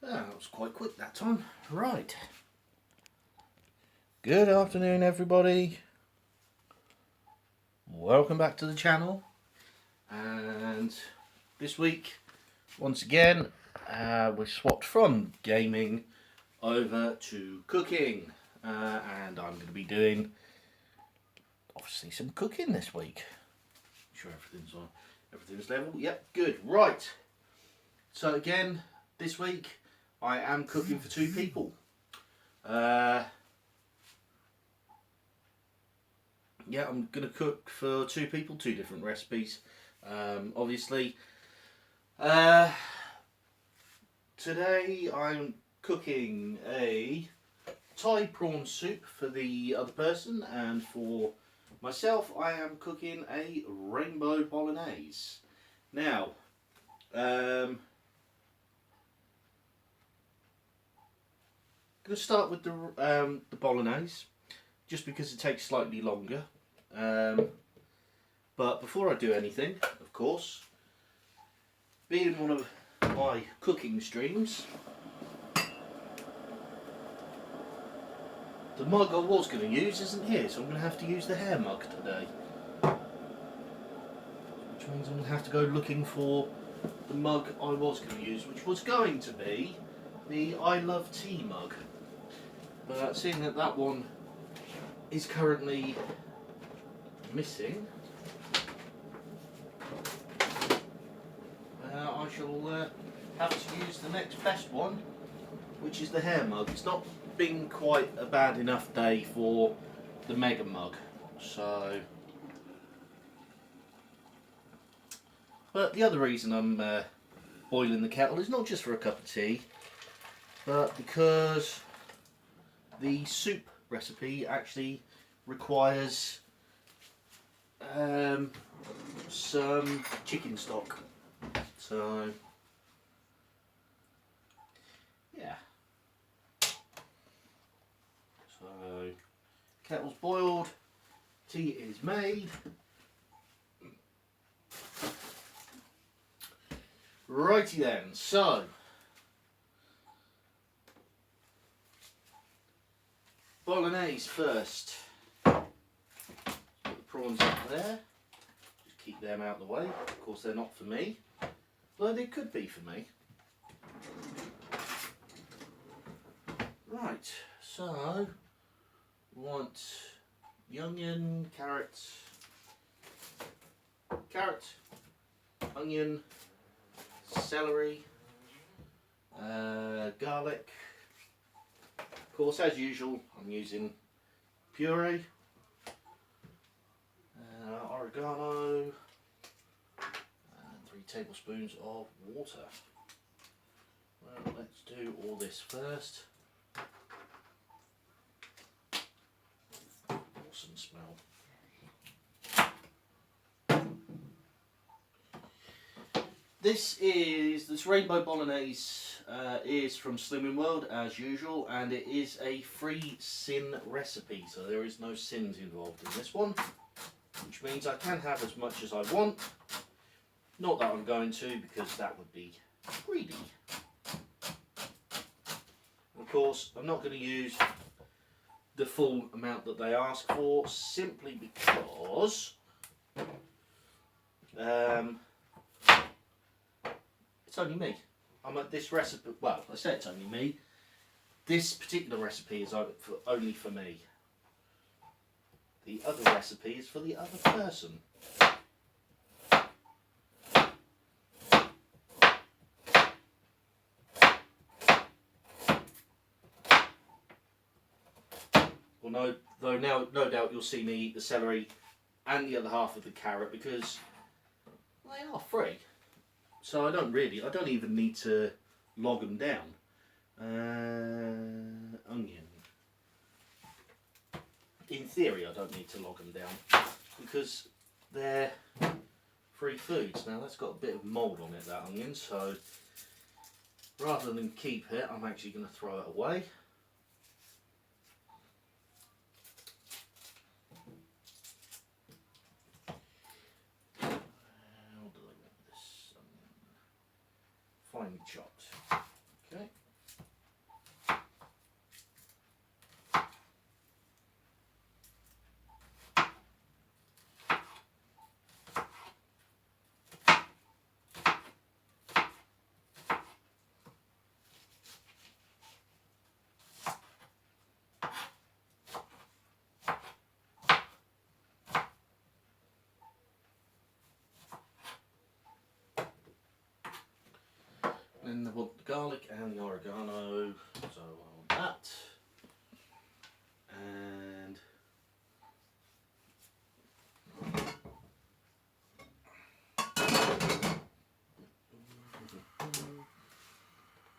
That was quite quick that time. Right. Good afternoon, everybody. Welcome back to the channel. And this week, once again, we swapped from gaming over to cooking. And I'm going to be doing, obviously, some cooking this week. Make sure everything's on. Everything's level. Yep, good. Right. So again, this week, I am cooking for two people. Yeah, I'm going to cook for two people, two different recipes. Obviously, today I'm cooking a Thai prawn soup for the other person, and for myself I am cooking a rainbow bolognese. Now, I'm going to start with the bolognese, just because it takes slightly longer. But before I do anything, of course, being one of my cooking streams, the mug I was going to use isn't here, so I'm going to have to use the hair mug today. Which means I'm going to have to go looking for the mug I was going to use, which was going to be the I Love Tea mug. But seeing that that one is currently missing, I shall have to use the next best one, which is the hair mug. It's not been quite a bad enough day for the mega mug, so. But the other reason I'm boiling the kettle is not just for a cup of tea, but because the soup recipe actually requires some chicken stock. So, yeah. So, kettle's boiled, tea is made. Righty then, so bolognese first. Put the prawns up there. Just keep them out of the way. Of course, they're not for me, though they could be for me. Right, so we want the onion, carrot, onion, celery, garlic. Of course, as usual, I'm using puree, oregano, and 3 tablespoons of water. Well, let's do all this first. Awesome smell. This rainbow bolognese is from Slimming World as usual, and it is a free sin recipe, so there is no sins involved in this one, which means I can have as much as I want. Not that I'm going to, because that would be greedy. Of course, I'm not going to use the full amount that they ask for, simply because it's only me. I'm at this recipe. Well, I say it's only me. This particular recipe is only for me. The other recipe is for the other person. Well, no doubt you'll see me eat the celery and the other half of the carrot because they are free. So I don't even need to log them down. Onion. In theory, I don't need to log them down because they're free foods. Now that's got a bit of mould on it, that onion, so rather than keep it, I'm actually going to throw it away. Finely chopped. Okay. then I want the garlic and the oregano, so I want that. And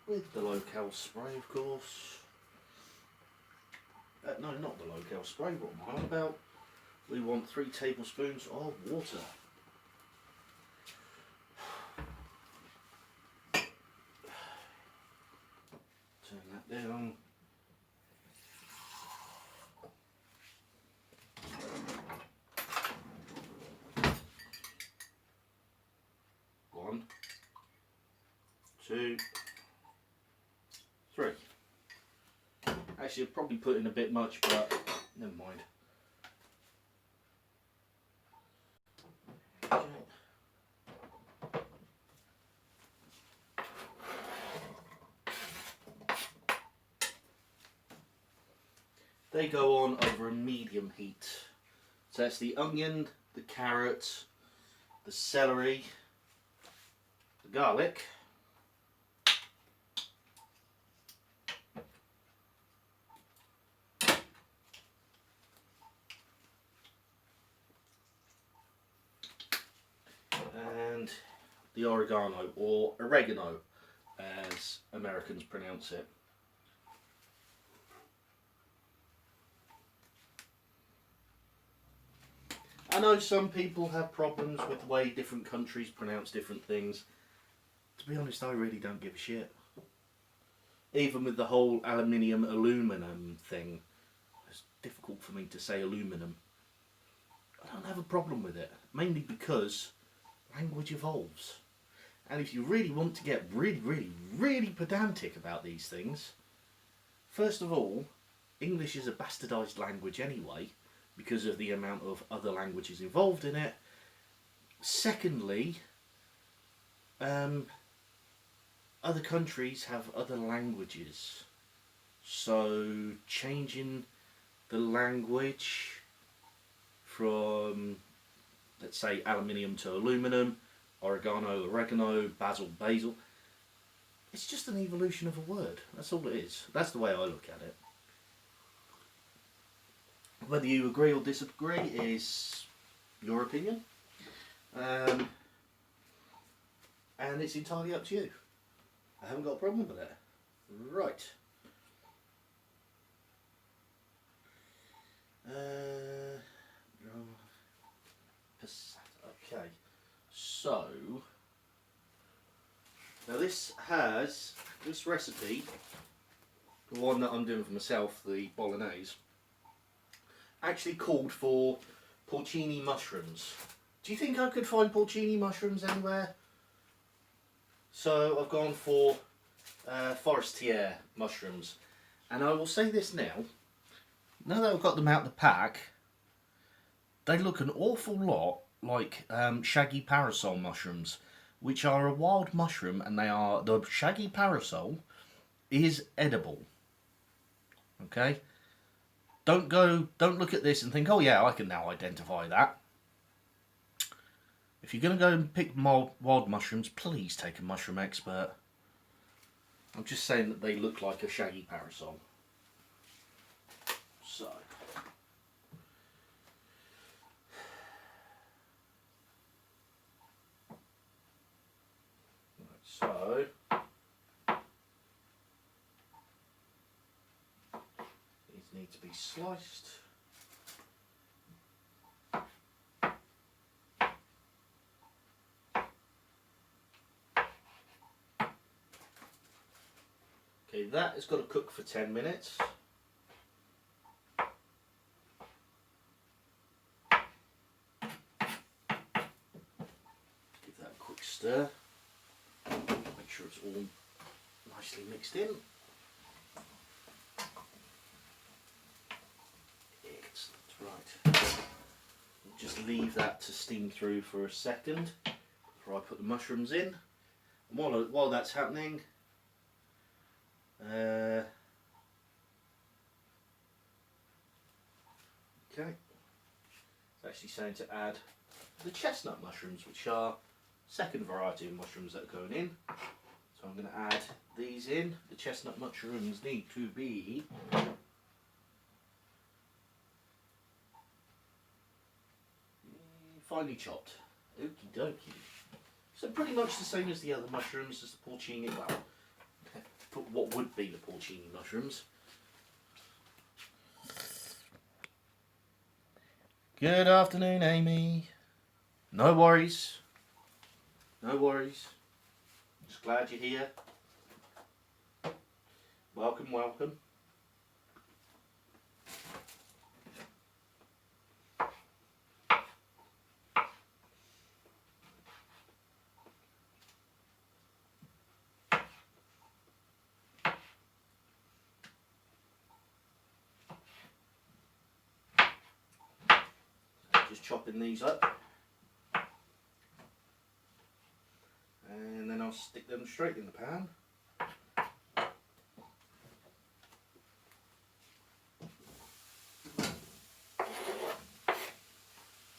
with the locale spray, of course. No, not the locale spray, what am I on about? We want 3 tablespoons of water. Turn that down. One, 2, 3. Actually, I've probably put in a bit much, but never mind. Okay. They go on over a medium heat. So that's the onion, the carrot, the celery, the garlic, and the oregano, or oregano as Americans pronounce it. I know some people have problems with the way different countries pronounce different things. To be honest, I really don't give a shit. Even with the whole aluminum thing, it's difficult for me to say aluminum. I don't have a problem with it, mainly because language evolves. And if you really want to get really pedantic about these things, first of all, English is a bastardised language anyway, because of the amount of other languages involved in it. Secondly, other countries have other languages, so changing the language from, let's say, aluminium to aluminum, oregano, basil, it's just an evolution of a word. That's all it is. That's the way I look at it. Whether you agree or disagree is your opinion, and it's entirely up to you. I haven't got a problem with it. Right. Okay. So now this recipe, the one that I'm doing for myself, the bolognese, actually called for porcini mushrooms. Do you think I could find porcini mushrooms anywhere? So I've gone for forestier mushrooms, and I will say this now that I've got them out of the pack, they look an awful lot like shaggy parasol mushrooms, which are a wild mushroom, and the shaggy parasol is edible. Okay? Don't look at this and think, oh yeah, I can now identify that. If you're going to go and pick wild mushrooms, please take a mushroom expert. I'm just saying that they look like a shaggy parasol. So these need to be sliced. Okay, that has got to cook for 10 minutes. Give that a quick stir. Make sure it's all nicely mixed in. Excellent, right. Just leave that to steam through for a second before I put the mushrooms in. And while that's happening, okay, it's actually saying to add the chestnut mushrooms, which are second variety of mushrooms that are going in. So So I'm going to add these in. The chestnut mushrooms need to be finely chopped. Okie dokie. So pretty much the same as the other mushrooms, as the porcini. Well, what would be the porcini mushrooms. Good afternoon, Amy. No worries. No worries. Just glad you're here. Welcome, welcome. Just chopping these up. And then I'll stick them straight in the pan.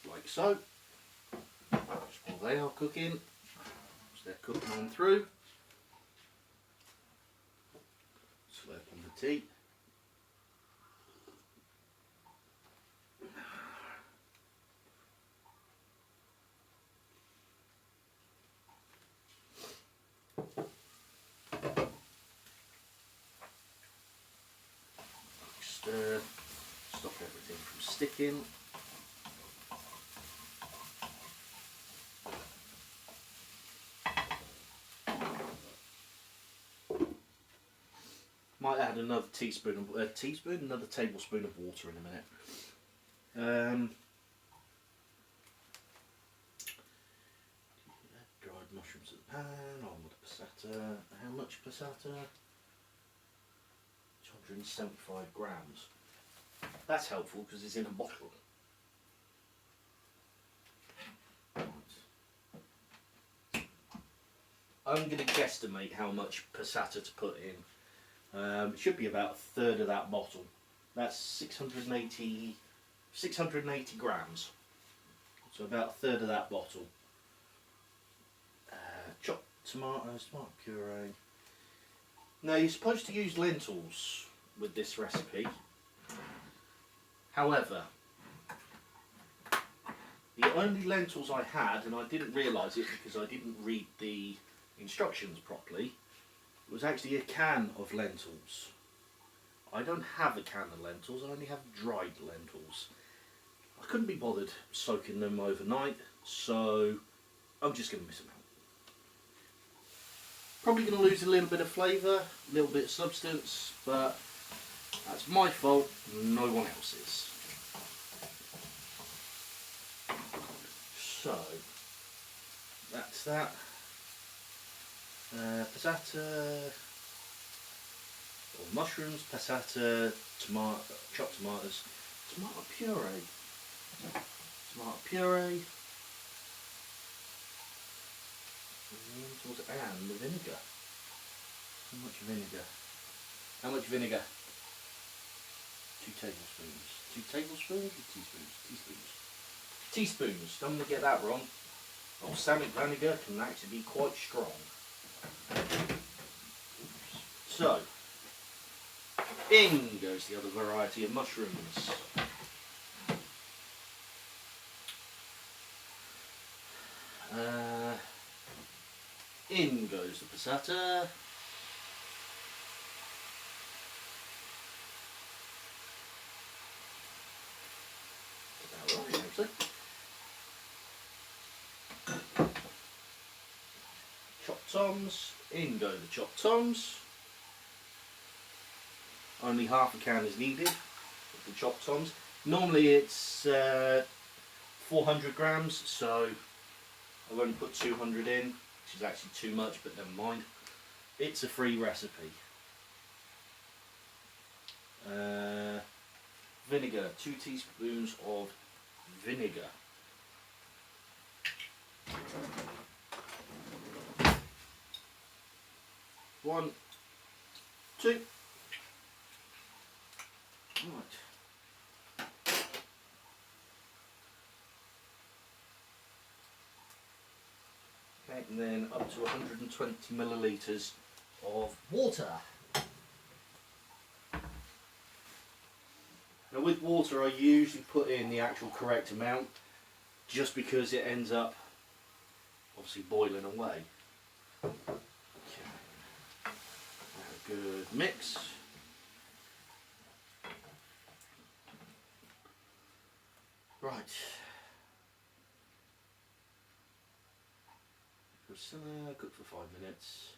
Like so. Just while they are cooking, as they're cooking on through. Slurp on the tea. Stir, stop everything from sticking. Might add another another tablespoon of water in a minute. Dried mushrooms in the pan, on with the passata. How much passata? 275 grams. That's helpful because it's in a bottle. I'm going to guesstimate how much passata to put in. It should be about a third of that bottle. That's 680 grams. So about a third of that bottle. Chopped tomatoes, tomato puree. Now you're supposed to use lentils with this recipe. However, the only lentils I had, and I didn't realise it because I didn't read the instructions properly, was actually a can of lentils. I don't have a can of lentils, I only have dried lentils. I couldn't be bothered soaking them overnight, so I'm just going to miss them out. Probably going to lose a little bit of flavour, a little bit of substance, but that's my fault, no one else's. So, that's that. Passata, or mushrooms, passata, chopped tomatoes, tomato puree, and the vinegar. How much vinegar? How much vinegar? 2 tablespoons. 2 tablespoons or teaspoons? Teaspoons. Don't want to get that wrong. Balsamic vinegar can actually be quite strong. So, in goes the other variety of mushrooms. In goes the passata. About right, actually. Chopped toms. In go the chopped toms. Only half a can is needed of the chopped toms. Normally it's 400 grams, so I've only put 200 in, which is actually too much, but never mind. It's a free recipe. Vinegar, 2 teaspoons of vinegar. One, two. Right. Okay. and then up to 120 millilitres of water. Now with water I usually put in the actual correct amount just because it ends up obviously boiling away. Okay. A good mix. Right. Cook for 5 minutes.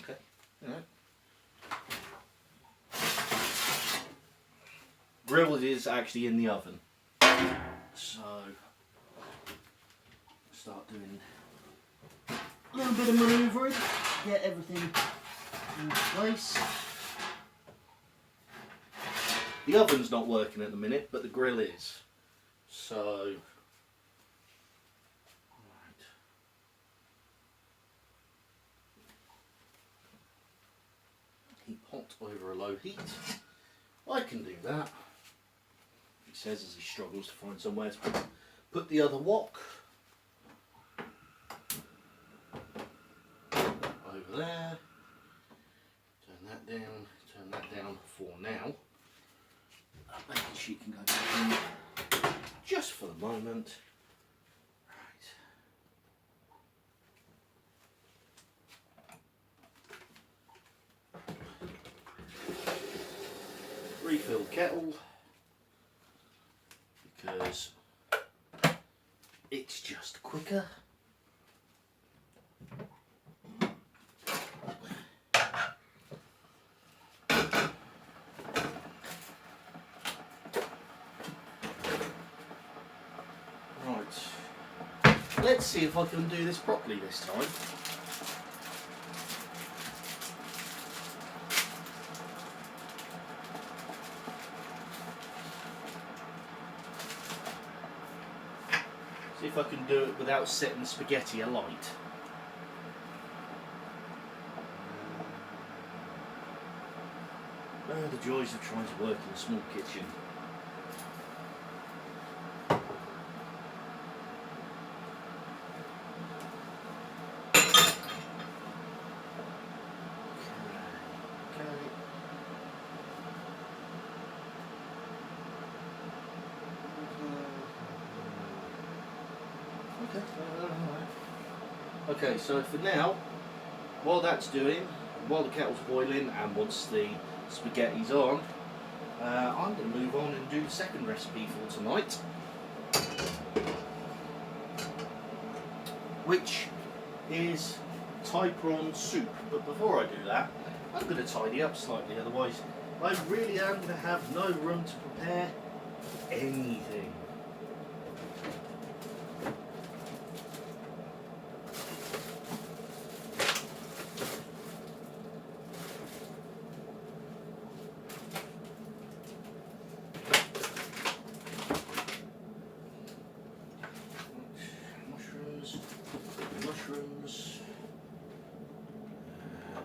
Okay. Alright. Grill is actually in the oven. So start doing a little bit of manoeuvring, get everything in place. The oven's not working at the minute, but the grill is. So, right. Heat pot over a low heat. I can do that. He says as he struggles to find somewhere to put the other wok. Over there. Turn that down for now. Maybe she can go back in just for the moment. Right. Refill kettle because it's just quicker. Let's see if I can do this properly this time. See if I can do it without setting spaghetti alight. Oh, the joys of trying to work in a small kitchen. Okay, so for now, while that's doing, while the kettle's boiling and once the spaghetti's on, I'm going to move on and do the second recipe for tonight, which is Thai prawn soup. But before I do that, I'm going to tidy up slightly, otherwise I really am going to have no room to prepare anything. Mushrooms.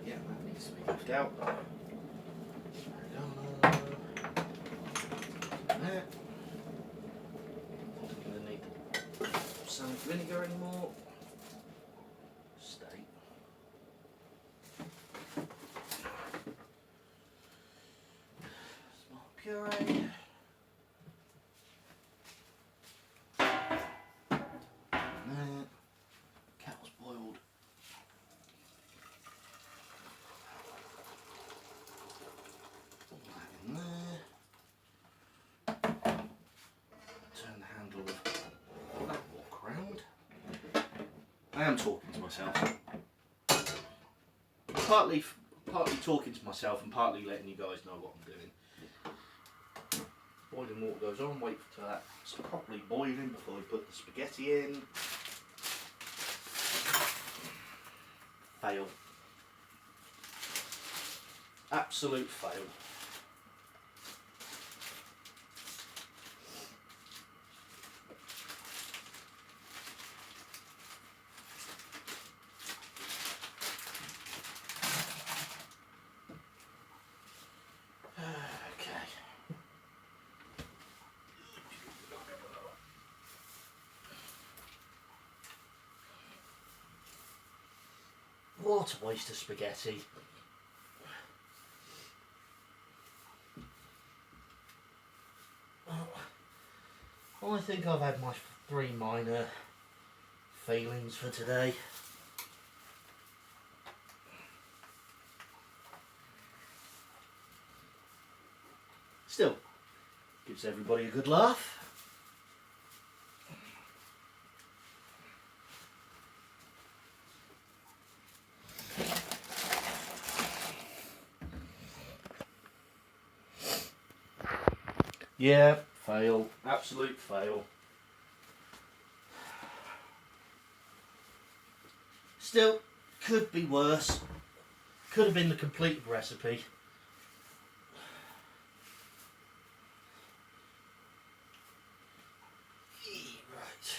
Yeah, that needs to be left out. There. Not going to need some vinegar anymore. Steak. Small puree. Kettle's boiled. Put that in there. Turn the handle of that wok round. I am talking to myself. Partly talking to myself and partly letting you guys know what I'm doing. Boiling water goes on, wait for that it's properly boiling before we put the spaghetti in. Fail. Absolute fail. What a waste of spaghetti. Well, I think I've had my 3 minor failings for today. Still, gives everybody a good laugh. Yeah, fail. Absolute fail. Still, could be worse. Could have been the complete recipe. Right.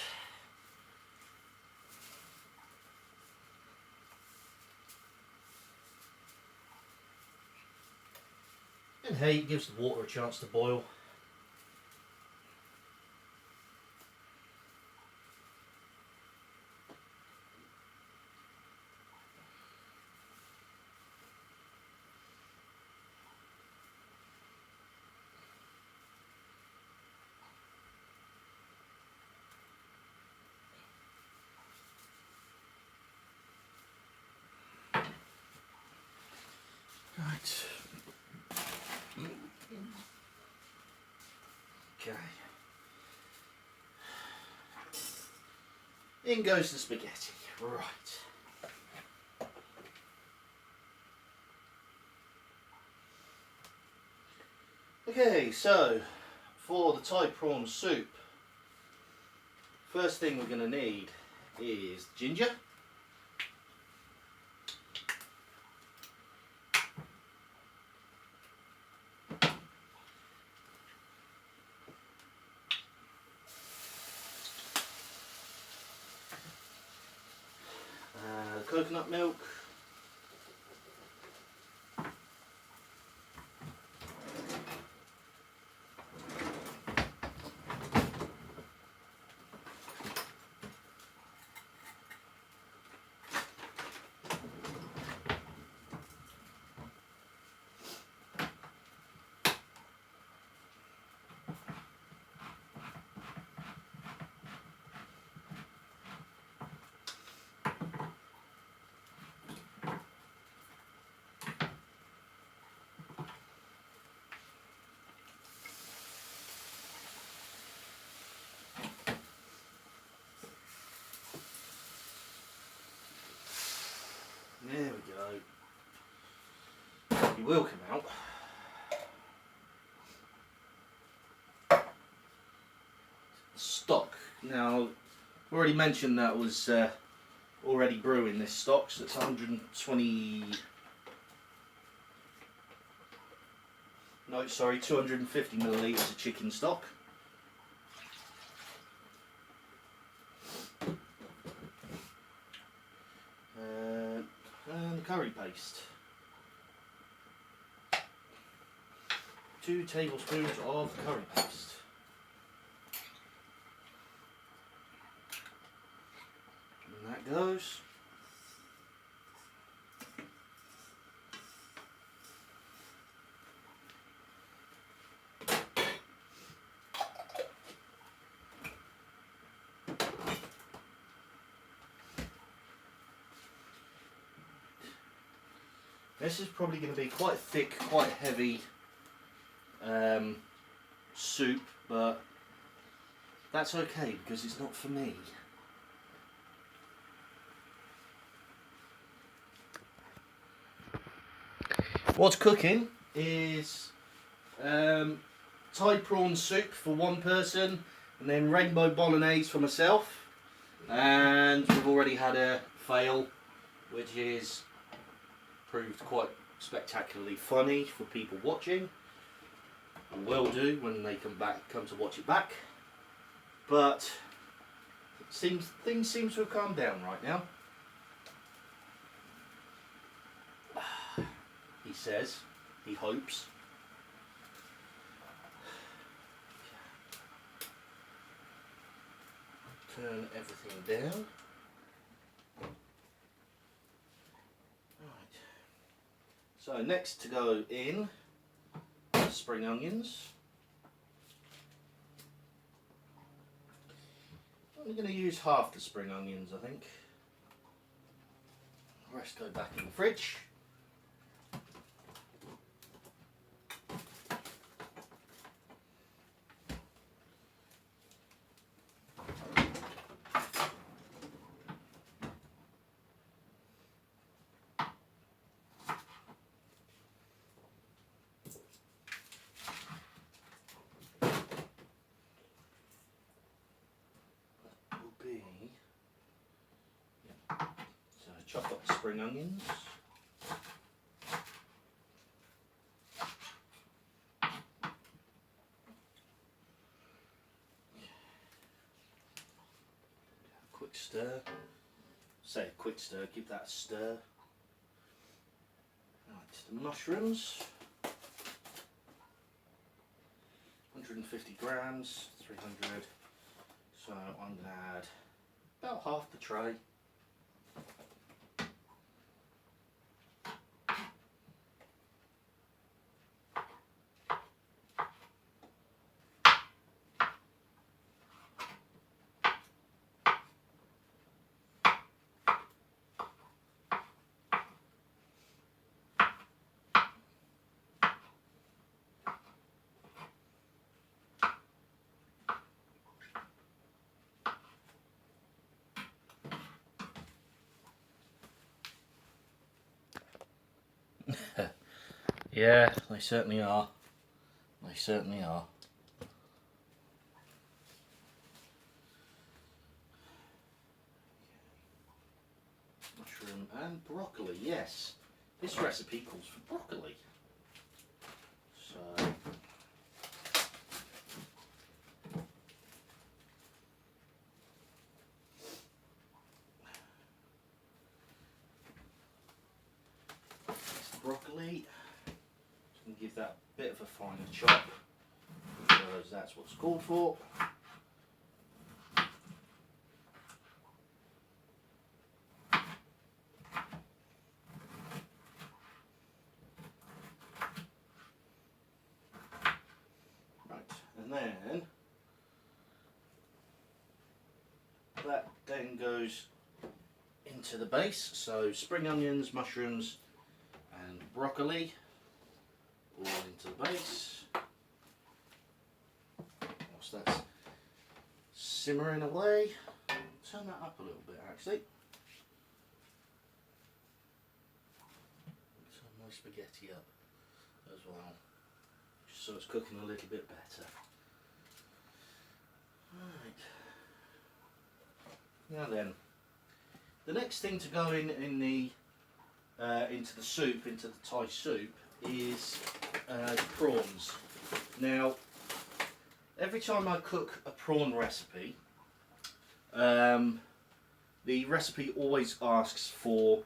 And hey, it gives the water a chance to boil. Right. Okay. In goes the spaghetti. Right. Okay, so for the Thai prawn soup, first thing we're going to need is ginger. Coconut milk. There we go. He will come out. Stock. Now, I've already mentioned that was already brewing this stock, so it's 120. No, sorry, 250 millilitres of chicken stock. And curry paste. 2 tablespoons of curry paste. And that goes. This is probably going to be quite thick, quite heavy soup, but that's okay because it's not for me. What's cooking is Thai prawn soup for one person, and then rainbow bolognese for myself. And we've already had a fail, which is proved quite spectacularly funny for people watching, and will do when they come to watch it back. But things seem to have calmed down right now. He says, he hopes. Turn everything down. So next to go in, spring onions. I'm going to use half the spring onions, I think. The rest go back in the fridge. So chop up the spring onions. Quick stir. Say a quick stir, give that a stir. Right, the mushrooms. 150 grams, 300. So I'm going to add about half the tray. Yeah, they certainly are. They certainly are. Mushroom and broccoli, yes. This recipe calls for broccoli. So that's the broccoli. Just going to give that a bit of a finer chop because that's what's called for. And then that then goes into the base, so spring onions, mushrooms and broccoli all into the base. Whilst that's simmering away, turn that up a little bit actually. Turn my spaghetti up as well, just so it's cooking a little bit better. Right. Now then, the next thing to go in the into the soup, into the Thai soup, is the prawns. Now, every time I cook a prawn recipe, the recipe always asks for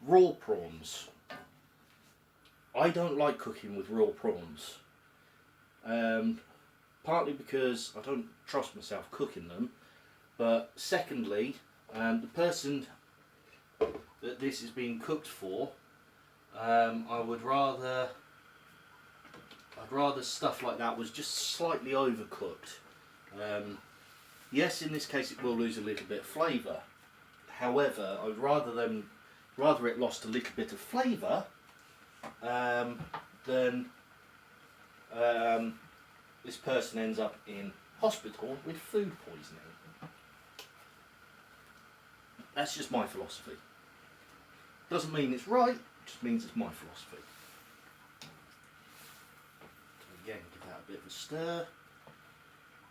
raw prawns. I don't like cooking with raw prawns. Partly because I don't trust myself cooking them, but secondly, the person that this is being cooked for, I'd rather stuff like that was just slightly overcooked. Yes, in this case it will lose a little bit of flavour. However, I'd rather it lost a little bit of flavour than this person ends up in hospital with food poisoning. That's just my philosophy. Doesn't mean it's right, just means it's my philosophy. So again, give that a bit of a stir.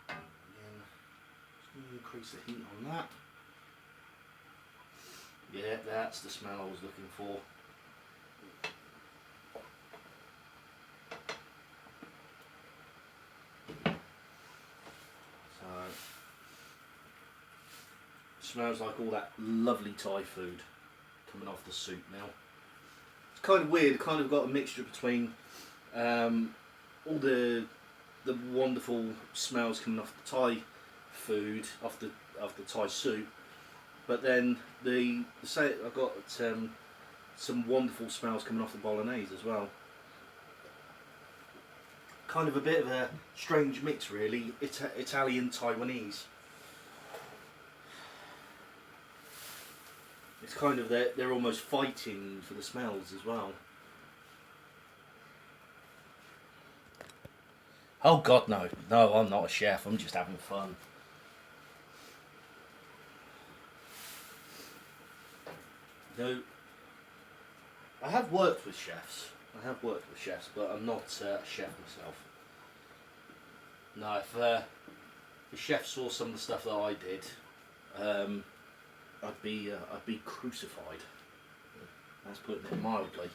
Again, just going to increase the heat on that. Yeah, that's the smell I was looking for. Smells like all that lovely Thai food coming off the soup now. It's kind of weird, kind of got a mixture between all the wonderful smells coming off the Thai food, off the Thai soup, but then I've got some wonderful smells coming off the bolognese as well. Kind of a bit of a strange mix really, Italian Taiwanese. It's kind of, they're almost fighting for the smells as well. Oh God, no. No, I'm not a chef, I'm just having fun. No, I have worked with chefs. But I'm not a chef myself. No, if the chef saw some of the stuff that I did, I'd be crucified. That's putting it mildly.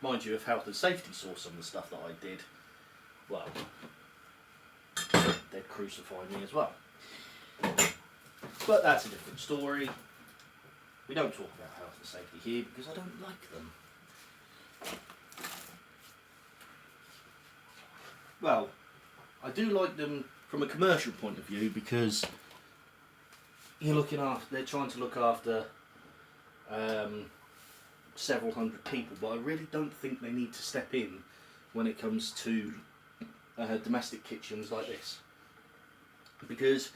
Mind you, if health and safety saw some of the stuff that I did, well, they'd crucify me as well. But that's a different story. We don't talk about health and safety here because I don't like them. Well, I do like them from a commercial point of view because they're trying to look after several hundred people, but I really don't think they need to step in when it comes to domestic kitchens like this. Because,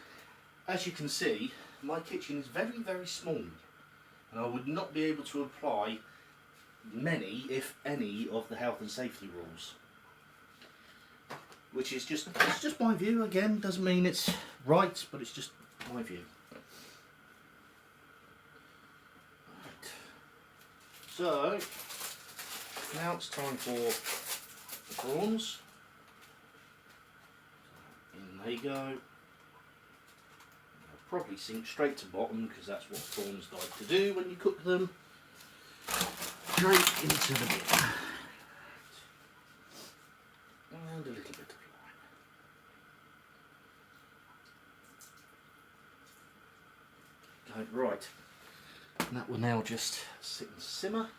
as you can see, my kitchen is very, very small, and I would not be able to apply many, if any, of the health and safety rules. Which is it's just my view. Again, doesn't mean it's right, but it's just my view. Right. So now it's time for the prawns. In they go. They'll probably sink straight to bottom because that's what prawns like to do when you cook them. Straight into the bin. And a little bit of lime. Right, and that will now just sit and simmer.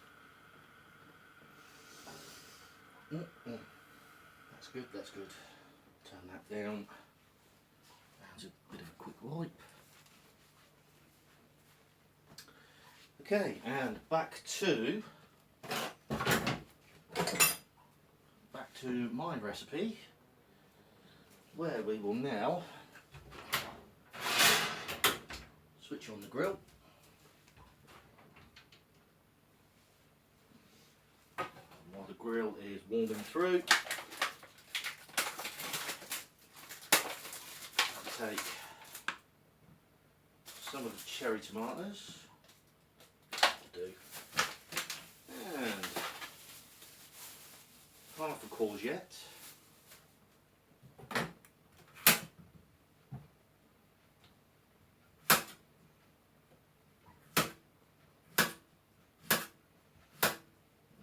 That's good, that's good. Turn that down. That's a bit of a quick wipe. Okay, and back to my recipe, where we will now switch on the grill. While the grill is warming through, I'll take some of the cherry tomatoes, and half a courgette,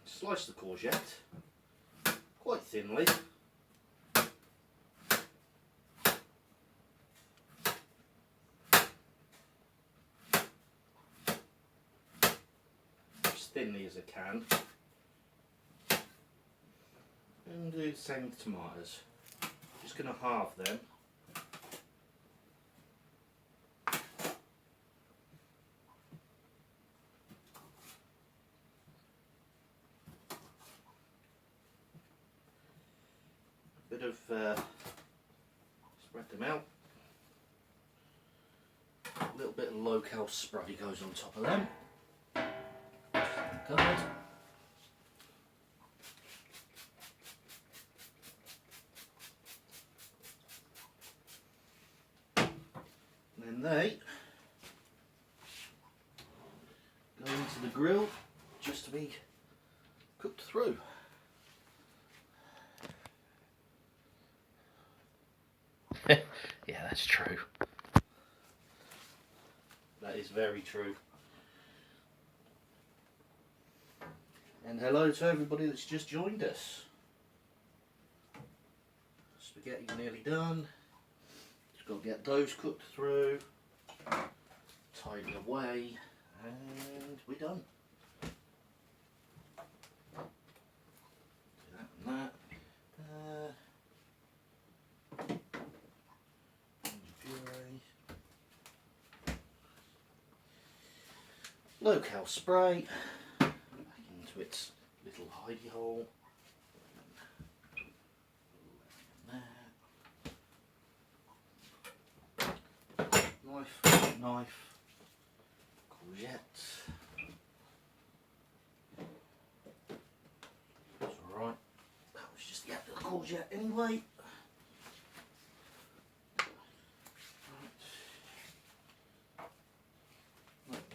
slice the courgette quite thinly, as thinly as I can, and do the same with tomatoes. Just going to halve them. Bit of spread them out. A little bit of low-cal spray goes on top of them. Covered. And then they go into the grill just to be cooked through. Yeah, that's true. That is very true. And hello to everybody that's just joined us. Spaghetti's nearly done. Just got to get those cooked through, tidy away, and we're done. Do that and that. Low-cal spray back into its little hidey hole. Knife, courgette. That's alright. That was just the courgette anyway.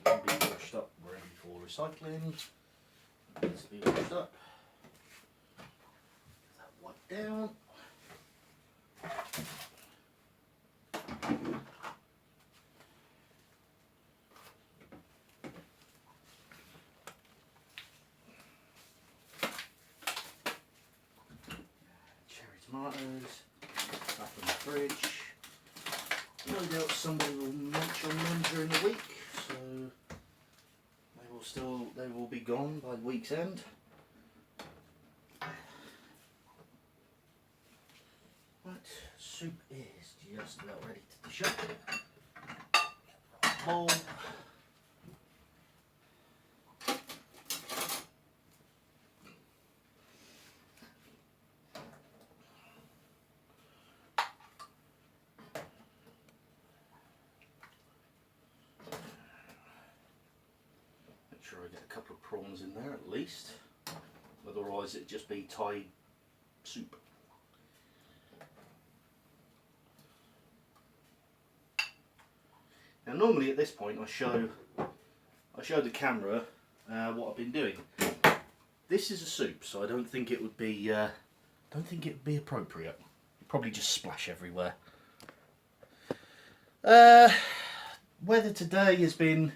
That can be washed up, ready for recycling. Needs to be washed up. Get that wiped down. Tomatoes, back in the fridge. No doubt somebody will munch on them during the week, so they will be gone by the week's end. Right, soup is just about ready to dish up. Bowl. Sure I get a couple of prawns in there at least, otherwise it'd just be Thai soup. Now normally at this point I show the camera what I've been doing. This is a soup, so I don't think it would be appropriate. It'd probably just splash everywhere. Weather today has been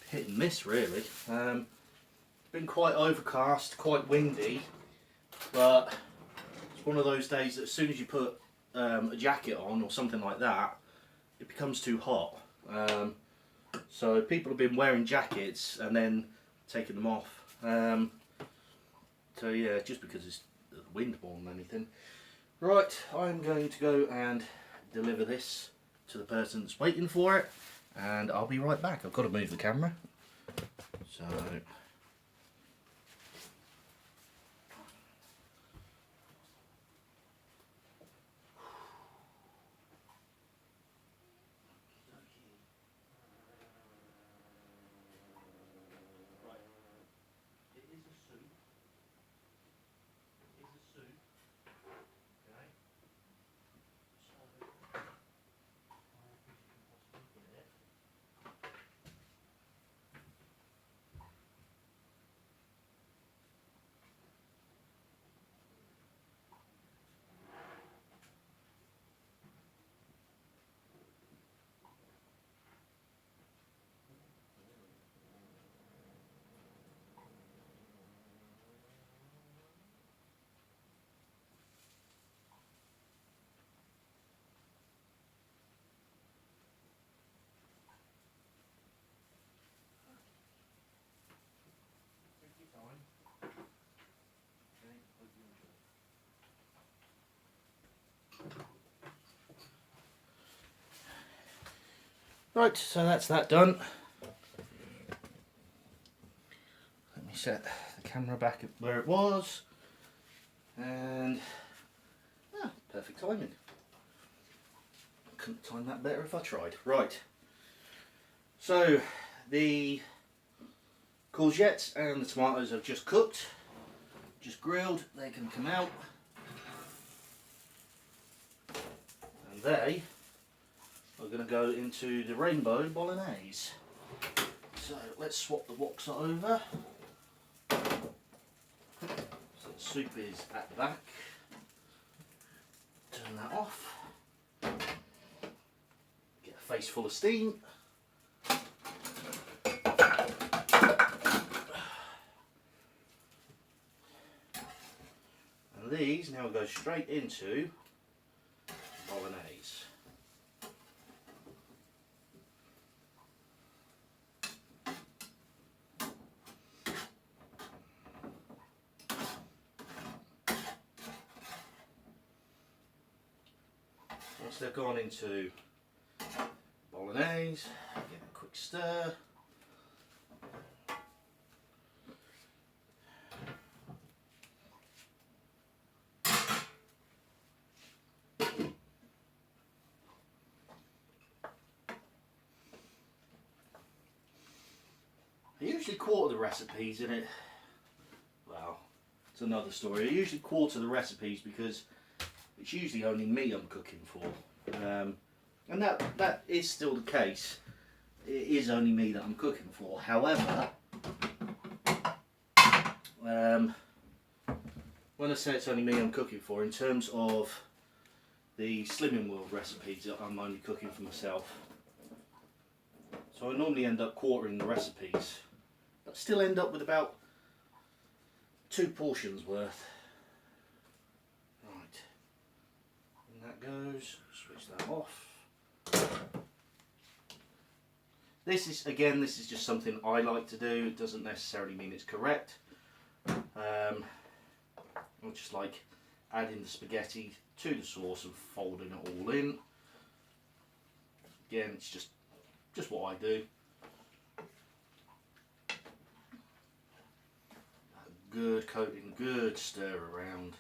hit and miss really. It's been quite overcast, quite windy, but it's one of those days that as soon as you put a jacket on or something like that, it becomes too hot. So people have been wearing jackets and then taking them off. So yeah, just because it's the wind more than anything. Right, I'm going to go and deliver this to the person that's waiting for it. And I'll be right back. I've got to move the camera. So right, so that's that done. Let me set the camera back where it was, and perfect timing. Couldn't time that better if I tried. Right, so the courgettes and the tomatoes have just cooked, just grilled. They can come out, and they are going to go into the rainbow bolognese. So let's swap the woks over. So the soup is at the back. Turn that off. Get a face full of steam. And these now go straight into bolognese. Once they've gone into bolognese, give it a quick stir. usually quarter the recipes in it. Well, it's another story. I usually quarter the recipes because it's usually only me I'm cooking for. And that is still the case. It is only me that I'm cooking for. However, when I say it's only me I'm cooking for, in terms of the Slimming World recipes that I'm only cooking for myself, so I normally end up quartering the recipes, but still end up with about 2 portions worth. Right, and that goes, switch that off. This is just something I like to do. It doesn't necessarily mean it's correct. I just like adding the spaghetti to the sauce and folding it all in. Again, it's just what I do. Good coating, good stir around.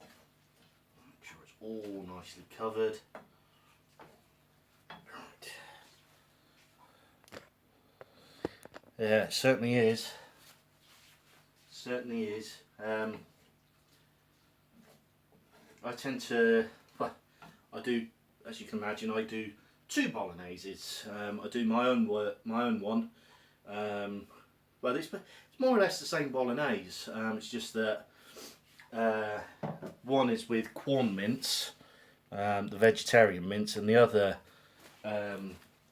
Make sure it's all nicely covered. Right. Yeah, it certainly is. Certainly is. I tend to, well, I do, as you can imagine, I do 2 bologneses. I do my own one. Well, it's more or less the same bolognese. It's just that one is with Quorn mince, the vegetarian mince, and the other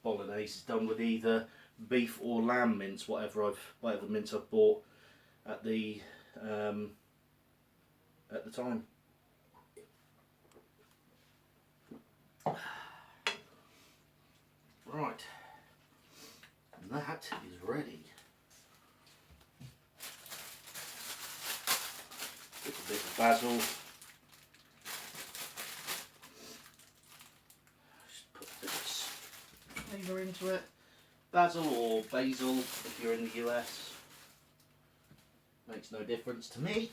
bolognese is done with either beef or lamb mince, whatever mince I've bought at the time. Right, and that is ready. Little bit of basil. Just put a bit of flavour into it. Basil or basil if you're in the US. Makes no difference to me.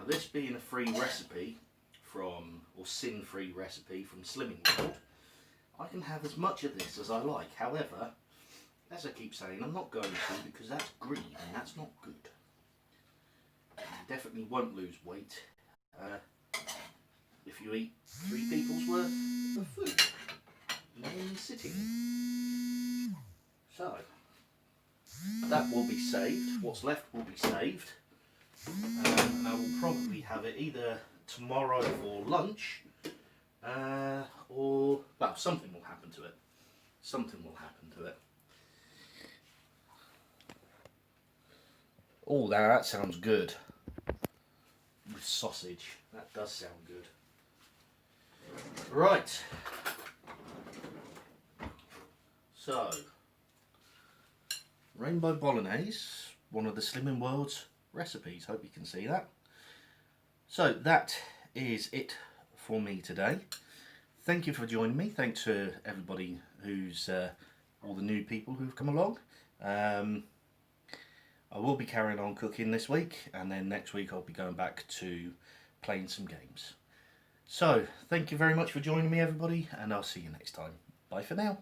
This being a free recipe or sin-free recipe from Slimming World, I can have as much of this as I like. However, as I keep saying, I'm not going to, because that's greed and that's not good. You definitely won't lose weight if you eat 3 people's worth of food in one sitting. So, that will be saved. What's left will be saved. And I will probably have it either tomorrow for lunch, or, well, something will happen to it. Something will happen to it. Oh, that sounds good. With sausage. That does sound good. Right. So, Rainbow Bolognese, one of the Slimming World's recipes. Hope you can see that. So that is it for me today. Thank you for joining me. Thanks to everybody who's all the new people who've come along. I will be carrying on cooking this week, and then next week I'll be going back to playing some games. So thank you very much for joining me, everybody, and I'll see you next time. Bye for now.